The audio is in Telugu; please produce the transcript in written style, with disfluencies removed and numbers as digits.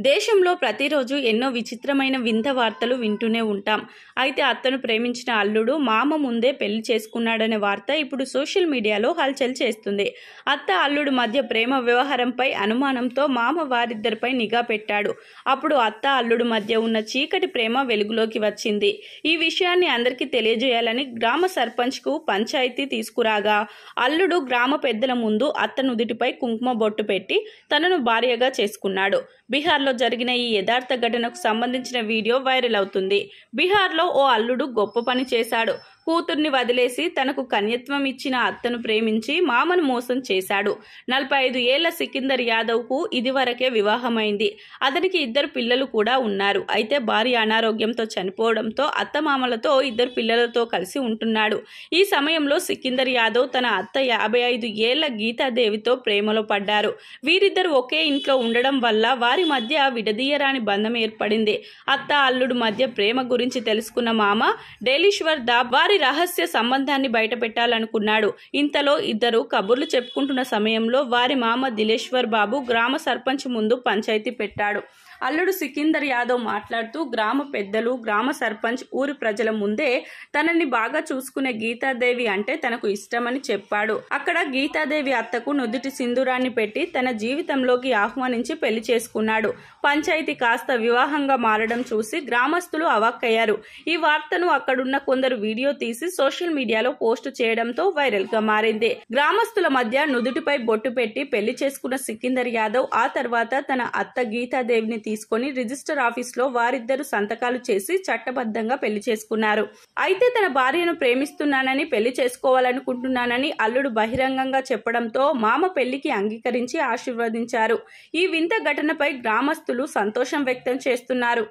దేశంలో ప్రతిరోజు ఎన్నో విచిత్రమైన వింత వార్తలు వింటూనే ఉంటాం. అయితే అత్తను ప్రేమించిన అల్లుడు మామ ముందే పెళ్లి చేసుకున్నాడనే వార్త ఇప్పుడు సోషల్ మీడియాలో హల్చల్ చేస్తుంది. అత్త అల్లుడు మధ్య ప్రేమ వ్యవహారంపై అనుమానంతో మామ వారిద్దరిపై నిఘా పెట్టాడు. అప్పుడు అత్త అల్లుడు మధ్య ఉన్న చీకటి ప్రేమ వెలుగులోకి వచ్చింది. ఈ విషయాన్ని అందరికీ తెలియజేయాలని గ్రామ సర్పంచ్కు పంచాయతీ తీసుకురాగా అల్లుడు గ్రామ పెద్దల ముందు అత్త నుదిటిపై కుంకుమ బొట్టు పెట్టి తనను భార్యగా చేసుకున్నాడు. బీహార్లో జరిగిన ఈ యథార్థ ఘటనకు సంబంధించిన వీడియో వైరల్ అవుతుంది. బీహార్లో ఓ అల్లుడు గొప్ప పని చేశాడు. కూతుర్ని వదిలేసి తనకు కన్యత్వం ఇచ్చిన అత్తను ప్రేమించి మామను మోసం చేశాడు. 45 ఏళ్ల సికిందర్ యాదవ్కు ఇదివరకే వివాహమైంది. అతనికి 2 పిల్లలు కూడా ఉన్నారు. అయితే భార్య అనారోగ్యంతో చనిపోవడంతో అత్తమామలతో 2 పిల్లలతో కలిసి ఉంటున్నాడు. ఈ సమయంలో సికిందర్ యాదవ్ తన అత్త 55 ఏళ్ల గీతాదేవితో ప్రేమలో పడ్డారు. వీరిద్దరు ఒకే ఇంట్లో ఉండడం వల్ల వారి మధ్య విడదీయరాని బంధం ఏర్పడింది. అత్త అల్లుడు మధ్య ప్రేమ గురించి తెలుసుకున్న మామ డేలీశ్వర్ దాబ్ వారి రహస్య సంబంధాన్ని బయటపెట్టాలనుకున్నాడు. ఇంతలో ఇద్దరు కబుర్లు చెప్పుకుంటున్న సమయంలో వారి మామ దిలేశ్వర్ బాబు గ్రామ సర్పంచ్ ముందు పంచాయతీ పెట్టాడు. అల్లుడు సికిందర్ యాదవ్ మాట్లాడుతూ గ్రామ పెద్దలు, గ్రామ సర్పంచ్, ఊరి ప్రజల ముందే తనని బాగా చూసుకునే గీతాదేవి అంటే తనకు ఇష్టమని చెప్పాడు. అక్కడ గీతాదేవి అత్తకు నుదుటి సింధూరాన్ని పెట్టి తన జీవితంలోకి ఆహ్వానించి పెళ్లి చేసుకున్నాడు. పంచాయతీ కాస్త వివాహంగా మారడం చూసి గ్రామస్తులు అవాక్కయ్యారు. ఈ వార్తను అక్కడున్న కొందరు వీడియో తీసి సోషల్ మీడియాలో పోస్టు చేయడంతో వైరల్ గా మారింది. గ్రామస్తుల మధ్య నుదుటిపై బొట్టు పెట్టి పెళ్లి చేసుకున్న సికిందర్ యాదవ్ ఆ తర్వాత తన అత్త గీతాదేవిని తీసుకొని రిజిస్టర్ ఆఫీస్లో వారిద్దరు సంతకాలు చేసి చట్టబద్ధంగా పెళ్లి చేసుకున్నారు. అయితే తన భార్యను ప్రేమిస్తున్నానని, పెళ్లి చేసుకోవాలనుకుంటున్నానని అల్లుడు బహిరంగంగా చెప్పడంతో మామ పెళ్లికి అంగీకరించి ఆశీర్వదించారు. ఈ వింత ఘటనపై గ్రామస్తులు సంతోషం వ్యక్తం చేస్తున్నారు.